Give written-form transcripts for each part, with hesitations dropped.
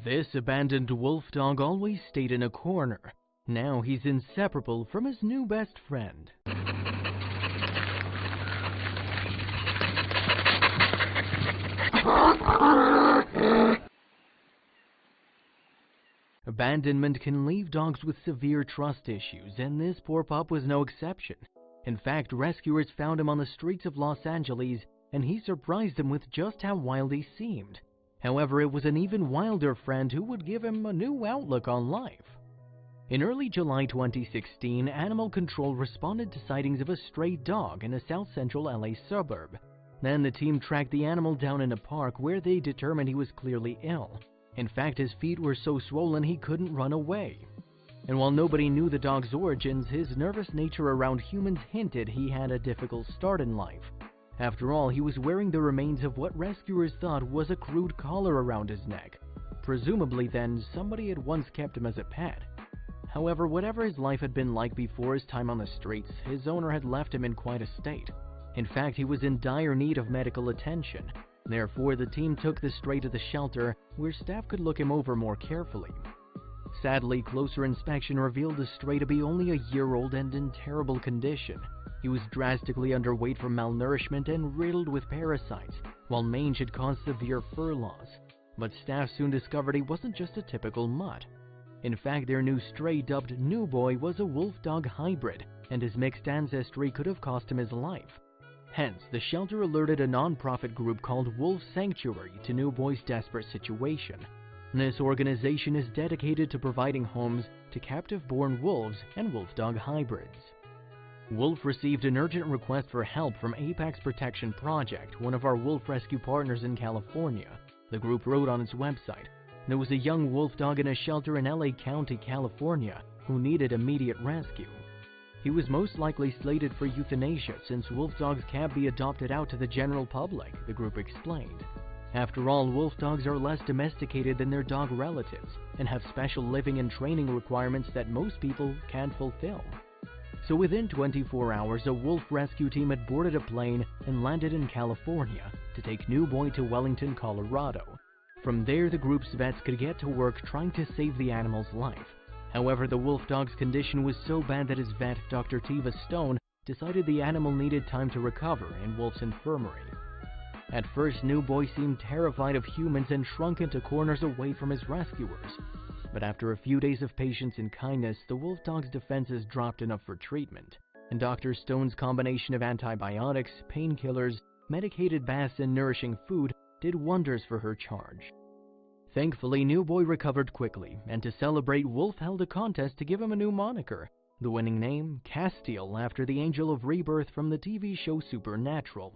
This abandoned wolf dog always stayed in a corner. Now he's inseparable from his new best friend. Abandonment can leave dogs with severe trust issues, and this poor pup was no exception. In fact, rescuers found him on the streets of Los Angeles, and he surprised them with just how wild he seemed. However, it was an even wilder friend who would give him a new outlook on life. In early July 2016, Animal Control responded to sightings of a stray dog in a south-central LA suburb. Then the team tracked the animal down in a park where they determined he was clearly ill. In fact, his feet were so swollen he couldn't run away. And while nobody knew the dog's origins, his nervous nature around humans hinted he had a difficult start in life. After all, he was wearing the remains of what rescuers thought was a crude collar around his neck. Presumably then, somebody had once kept him as a pet. However, whatever his life had been like before his time on the streets, his owner had left him in quite a state. In fact, he was in dire need of medical attention. Therefore, the team took the stray to the shelter, where staff could look him over more carefully. Sadly, closer inspection revealed the stray to be only a year old and in terrible condition. He was drastically underweight from malnourishment and riddled with parasites, while mange had caused severe fur loss. But staff soon discovered he wasn't just a typical mutt. In fact, their new stray, dubbed New Boy, was a wolf-dog hybrid, and his mixed ancestry could have cost him his life. Hence, the shelter alerted a non-profit group called Wolf Sanctuary to New Boy's desperate situation. This organization is dedicated to providing homes to captive-born wolves and wolf-dog hybrids. Wolf received an urgent request for help from Apex Protection Project, one of our wolf rescue partners in California. The group wrote on its website, "There was a young wolf dog in a shelter in LA County, California, who needed immediate rescue. He was most likely slated for euthanasia since wolf dogs can't be adopted out to the general public," the group explained. After all, wolf dogs are less domesticated than their dog relatives and have special living and training requirements that most people can't fulfill. So within 24 hours, a wolf rescue team had boarded a plane and landed in California to take New Boy to Wellington, Colorado. From there, the group's vets could get to work trying to save the animal's life. However, the wolf dog's condition was so bad that his vet, Dr. Tiva Stone, decided the animal needed time to recover in Wolf's infirmary. At first, New Boy seemed terrified of humans and shrunk into corners away from his rescuers. But after a few days of patience and kindness, the wolf dog's defenses dropped enough for treatment, and Dr. Stone's combination of antibiotics, painkillers, medicated baths, and nourishing food did wonders for her charge. Thankfully, New Boy recovered quickly, and to celebrate, Wolf held a contest to give him a new moniker, the winning name, Castiel, after the angel of rebirth from the TV show Supernatural.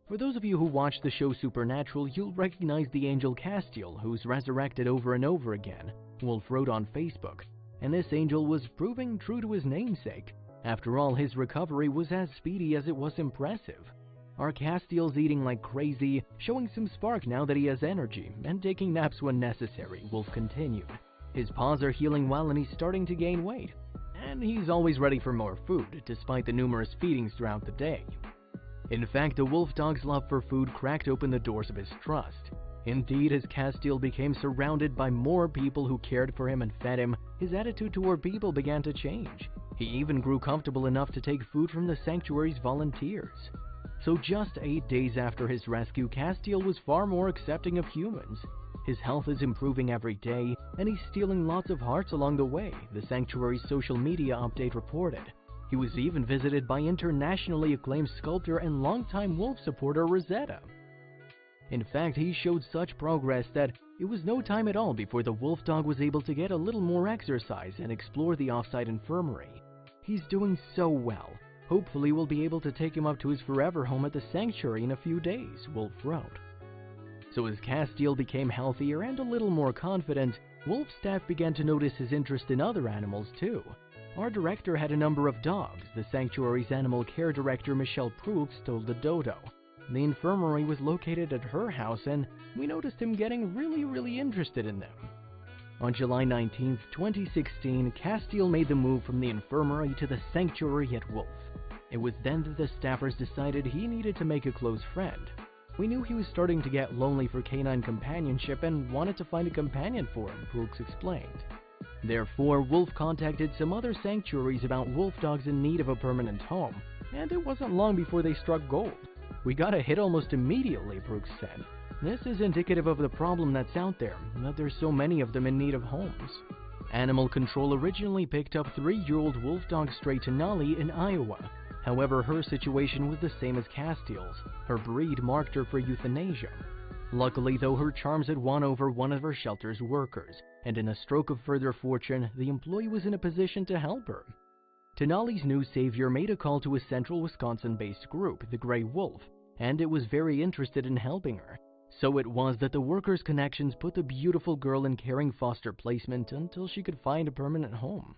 For those of you who watch the show Supernatural, you'll recognize the angel Castiel, who's resurrected over and over again, Wolf wrote on Facebook, and this angel was proving true to his namesake. After all, his recovery was as speedy as it was impressive. Our Castiel's eating like crazy, showing some spark now that he has energy, and taking naps when necessary, Wolf continued. His paws are healing well and he's starting to gain weight. And he's always ready for more food, despite the numerous feedings throughout the day. In fact, the wolf dog's love for food cracked open the doors of his trust. Indeed, as Castiel became surrounded by more people who cared for him and fed him, his attitude toward people began to change. He even grew comfortable enough to take food from the sanctuary's volunteers. So just 8 days after his rescue, Castiel was far more accepting of humans. His health is improving every day, and he's stealing lots of hearts along the way, the sanctuary's social media update reported. He was even visited by internationally acclaimed sculptor and longtime wolf supporter Rosetta. In fact, he showed such progress that it was no time at all before the wolf dog was able to get a little more exercise and explore the off-site infirmary. He's doing so well. Hopefully we'll be able to take him up to his forever home at the sanctuary in a few days, Wolf wrote. So as Castiel became healthier and a little more confident, Wolf staff began to notice his interest in other animals too. Our director had a number of dogs, the sanctuary's animal care director Michelle Proulx told the Dodo. The infirmary was located at her house and we noticed him getting really interested in them. On July 19, 2016, Castiel made the move from the infirmary to the sanctuary at Wolf. It was then that the staffers decided he needed to make a close friend. We knew he was starting to get lonely for canine companionship and wanted to find a companion for him, Brooks explained. Therefore, Wolf contacted some other sanctuaries about wolf dogs in need of a permanent home, and it wasn't long before they struck gold. We got a hit almost immediately, Brooks said. This is indicative of the problem that's out there, that there's so many of them in need of homes. Animal Control originally picked up 3-year-old wolf dog stray Tenali in Iowa. However, her situation was the same as Castiel's. Her breed marked her for euthanasia. Luckily, though, her charms had won over one of her shelter's workers, and in a stroke of further fortune, the employee was in a position to help her. Tenali's new savior made a call to a central Wisconsin-based group, the Grey Wolf, and it was very interested in helping her. So it was that the workers' connections put the beautiful girl in caring foster placement until she could find a permanent home.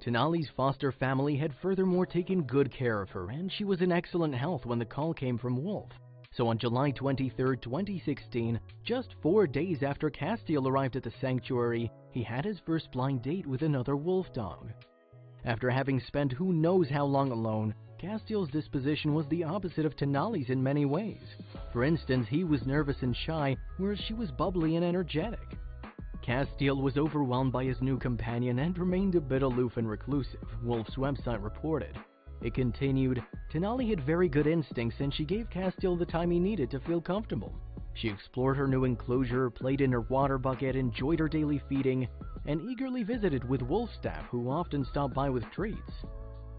Tenali's foster family had furthermore taken good care of her, and she was in excellent health when the call came from Wolf. So on July 23, 2016, just 4 days after Castiel arrived at the sanctuary, he had his first blind date with another wolf dog. After having spent who knows how long alone, Castiel's disposition was the opposite of Tenali's in many ways. For instance, he was nervous and shy, whereas she was bubbly and energetic. Castiel was overwhelmed by his new companion and remained a bit aloof and reclusive, Wolf's website reported. It continued, Tenali had very good instincts and she gave Castiel the time he needed to feel comfortable. She explored her new enclosure, played in her water bucket, enjoyed her daily feeding, and eagerly visited with wolf staff who often stopped by with treats.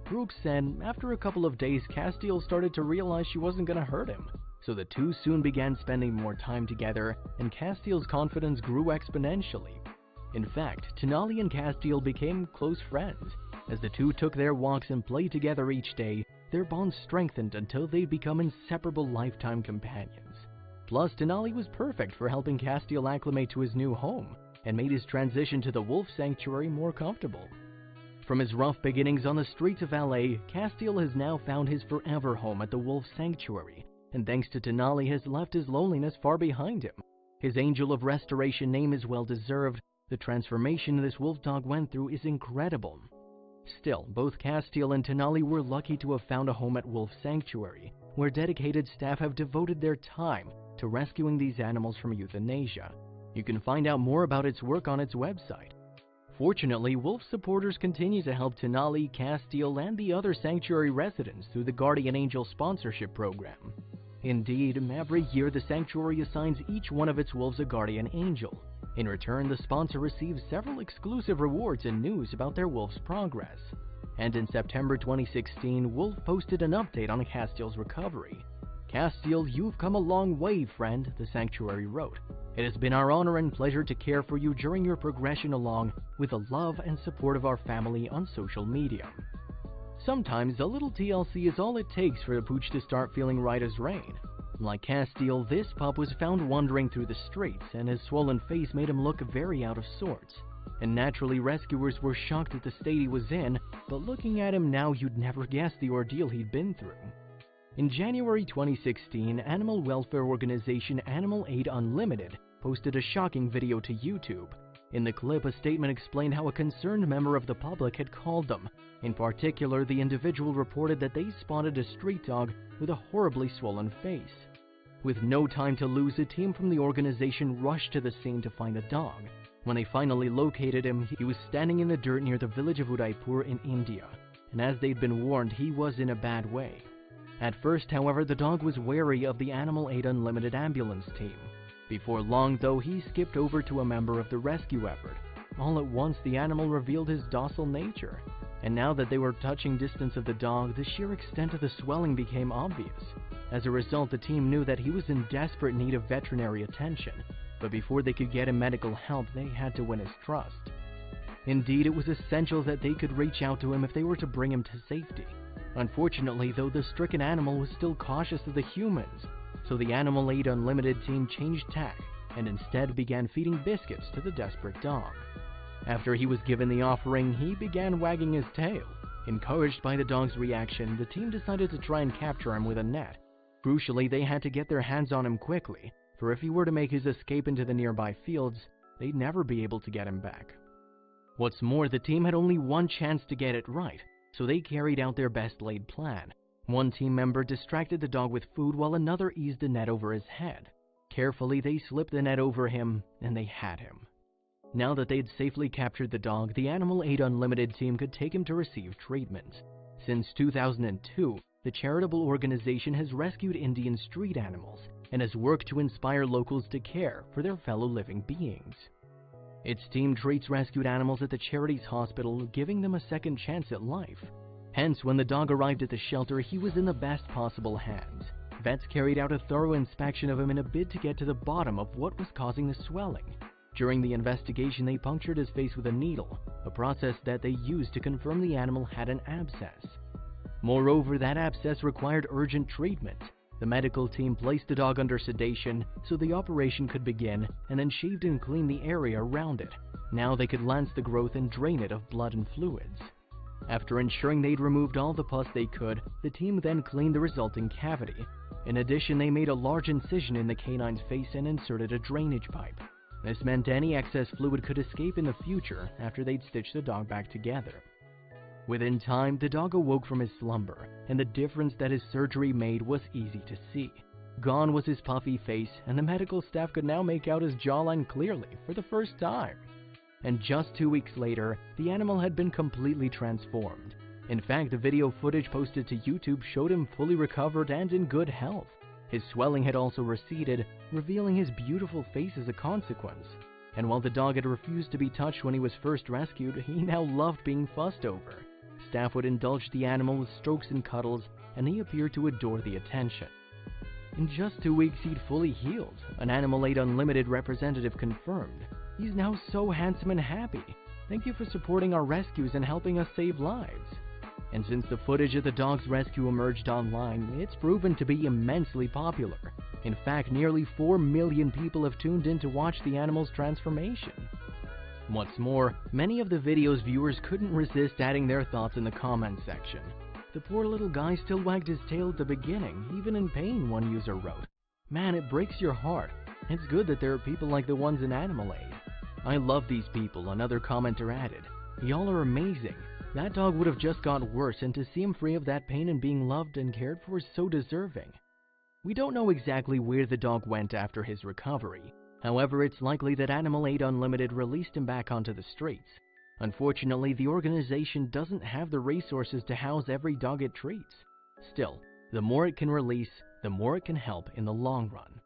Brooks said after a couple of days, Castiel started to realize she wasn't going to hurt him, so the two soon began spending more time together, and Castiel's confidence grew exponentially. In fact, Tenali and Castiel became close friends. As the two took their walks and played together each day, their bond strengthened until they'd become inseparable lifetime companions. Plus, Tenali was perfect for helping Castiel acclimate to his new home, and made his transition to the wolf sanctuary more comfortable. From his rough beginnings on the streets of LA, Castiel has now found his forever home at the wolf sanctuary, and thanks to Tenali has left his loneliness far behind him. His Angel of Restoration name is well deserved. The transformation this wolf dog went through is incredible. Still, both Castiel and Tenali were lucky to have found a home at Wolf Sanctuary, where dedicated staff have devoted their time to rescuing these animals from euthanasia. You can find out more about its work on its website. Fortunately, Wolf supporters continue to help Tenali, Castiel, and the other sanctuary residents through the Guardian Angel sponsorship program. Indeed, every year the sanctuary assigns each one of its wolves a guardian angel. In return, the sponsor receives several exclusive rewards and news about their wolf's progress. And in September 2016, Wolf posted an update on Castiel's recovery. Castiel, you've come a long way, friend, the sanctuary wrote. It has been our honor and pleasure to care for you during your progression along with the love and support of our family on social media. Sometimes a little TLC is all it takes for the pooch to start feeling right as rain. Like Castiel, this pup was found wandering through the streets, and his swollen face made him look very out of sorts. And naturally, rescuers were shocked at the state he was in, but looking at him now, you'd never guess the ordeal he'd been through. In January 2016, animal welfare organization Animal Aid Unlimited posted a shocking video to YouTube. In the clip, a statement explained how a concerned member of the public had called them. In particular, the individual reported that they spotted a street dog with a horribly swollen face. With no time to lose, a team from the organization rushed to the scene to find the dog. When they finally located him, he was standing in the dirt near the village of Udaipur in India, and as they'd been warned, he was in a bad way. At first, however, the dog was wary of the Animal Aid Unlimited ambulance team. Before long, though, he skipped over to a member of the rescue effort. All at once, the animal revealed his docile nature. And now that they were touching distance of the dog, the sheer extent of the swelling became obvious. As a result, the team knew that he was in desperate need of veterinary attention. But before they could get him medical help, they had to win his trust. Indeed, it was essential that they could reach out to him if they were to bring him to safety. Unfortunately, though, the stricken animal was still cautious of the humans, so the Animal Aid Unlimited team changed tack and instead began feeding biscuits to the desperate dog. After he was given the offering, he began wagging his tail. Encouraged by the dog's reaction, the team decided to try and capture him with a net. Crucially, they had to get their hands on him quickly, for if he were to make his escape into the nearby fields, they'd never be able to get him back. What's more, the team had only one chance to get it right, so they carried out their best-laid plan. One team member distracted the dog with food while another eased the net over his head. Carefully, they slipped the net over him, and they had him. Now that they had safely captured the dog, the Animal Aid Unlimited team could take him to receive treatment. Since 2002, the charitable organization has rescued Indian street animals and has worked to inspire locals to care for their fellow living beings. Its team treats rescued animals at the charity's hospital, giving them a second chance at life. Hence, when the dog arrived at the shelter, he was in the best possible hands. Vets carried out a thorough inspection of him in a bid to get to the bottom of what was causing the swelling. During the investigation, they punctured his face with a needle, a process that they used to confirm the animal had an abscess. Moreover, that abscess required urgent treatment. The medical team placed the dog under sedation so the operation could begin, and then shaved and cleaned the area around it. Now they could lance the growth and drain it of blood and fluids. After ensuring they'd removed all the pus they could, the team then cleaned the resulting cavity. In addition, they made a large incision in the canine's face and inserted a drainage pipe. This meant any excess fluid could escape in the future after they'd stitched the dog back together. Within time, the dog awoke from his slumber, and the difference that his surgery made was easy to see. Gone was his puffy face, and the medical staff could now make out his jawline clearly for the first time. And just 2 weeks later, the animal had been completely transformed. In fact, the video footage posted to YouTube showed him fully recovered and in good health. His swelling had also receded, revealing his beautiful face as a consequence. And while the dog had refused to be touched when he was first rescued, he now loved being fussed over. Staff would indulge the animal with strokes and cuddles, and he appeared to adore the attention. In just 2 weeks, he'd fully healed, an Animal Aid Unlimited representative confirmed. He's now so handsome and happy. Thank you for supporting our rescues and helping us save lives. And since the footage of the dog's rescue emerged online, it's proven to be immensely popular. In fact, nearly 4 million people have tuned in to watch the animal's transformation. What's more, many of the video's viewers couldn't resist adding their thoughts in the comments section. The poor little guy still wagged his tail at the beginning, even in pain, one user wrote. Man, it breaks your heart. It's good that there are people like the ones in Animal Aid. I love these people, another commenter added. Y'all are amazing. That dog would have just got worse, and to see him free of that pain and being loved and cared for is so deserving. We don't know exactly where the dog went after his recovery. However, it's likely that Animal Aid Unlimited released him back onto the streets. Unfortunately, the organization doesn't have the resources to house every dog it treats. Still, the more it can release, the more it can help in the long run.